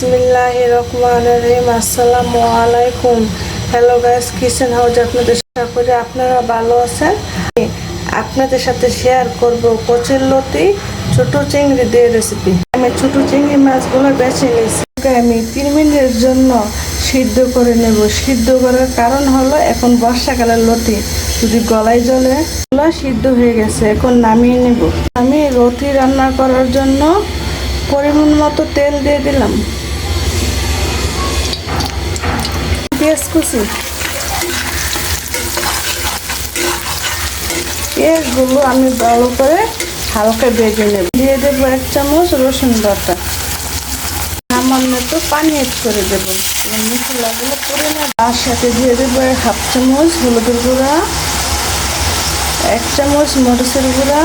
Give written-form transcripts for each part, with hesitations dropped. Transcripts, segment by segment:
বিসমিল্লাহির রহমানির রহিম। আসসালামু আলাইকুম। হ্যালো গাইস, কিচেন হাউজে আপনাদের আশা করি আপনারা ভালো আছেন। আপনাদের সাথে শেয়ার করব কচুরলতি ছোট চিংড়ি দিয়ে রেসিপি। আমি ছোট চিংড়ি মাছগুলো বেছে নিয়েছি। আমি 3 মিনিটের জন্য সিদ্ধ করে নেব। সিদ্ধ করার কারণ হলো এখন বর্ষাকালের লতি যদি গলায় জ্বলে সিদ্ধ হয়ে গেছে, এখন নামিয়ে নেব। আমি লতি রান্না করার জন্য পরিমাণ মতো তেল দিয়ে দিলাম। পেঁয়াজ কুচি, পেঁয়াজগুলো আমি ভালো করে হালকা ভেজে নেব। দিয়ে দেবো 1 চামচ রসুন বাটা, সামান্য একটু পানি অ্যাড করে দেবো মশলাগুলো করে না। তার সাথে দিয়ে দেবো 1/2 চামচ হলুদের গুঁড়া, 1 চামচ মরিচের গুঁড়া,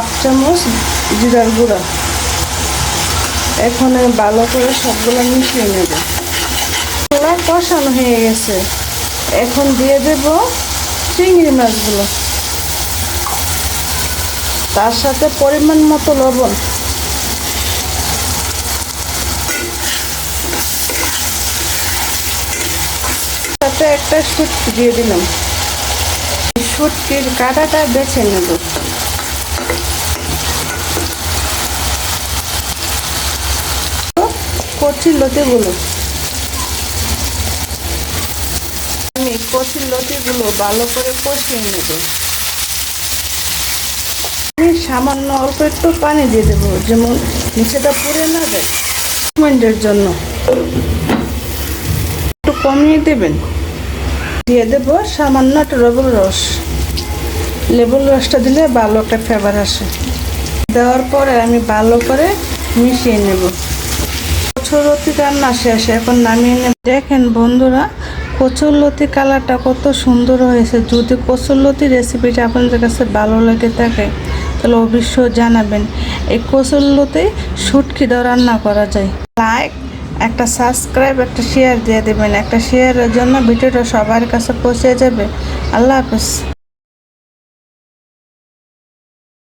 1/2 চামচ জিরার গুঁড়া। এখন ভালো করে সবগুলো মিশিয়ে নেব। কষানো হয়ে গেছে, এখন দিয়ে দেব চিংড়ি মাছগুলো, তার সাথে পরিমাণ মতো লবণ, সাথে একটা শুটকি দিয়ে দিলাম। শুটকির কাঁটাটা বেছে নেব। কচুরলতিগুলো আমি কচুরলতিগুলো ভালো করে কষিয়ে নেব। আমি সামান্য অল্প একটু পানি দিয়ে দেবো, যেমন নিচেটা পুড়ে না যায়। মিনিটের জন্য একটু কমিয়ে দেবেন। দিয়ে দেবো সামান্য একটা লেবুর রস। লেবুর রসটা দিলে ভালো একটা ফ্লেভার আসে। দেওয়ার পরে আমি ভালো করে মিশিয়ে নেব। কচুরলতি রান্না শেষ, এখন নামিয়ে নেব। দেখেন বন্ধুরা, কচুরলতি কালারটা কত সুন্দর হয়েছে। যদি কচুরলতি রেসিপিটা আপনাদের কাছে ভালো লেগে থাকে তাহলে অবশ্যই জানাবেন। এই কচুরলতি শুটকি দিয়ে রান্না করা যায়। লাইক, একটা সাবস্ক্রাইব, একটা শেয়ার দিয়ে দেবেন। একটা শেয়ারের জন্য ভিডিওটা সবার কাছে পৌঁছে যাবে। আল্লাহ হাফেজ।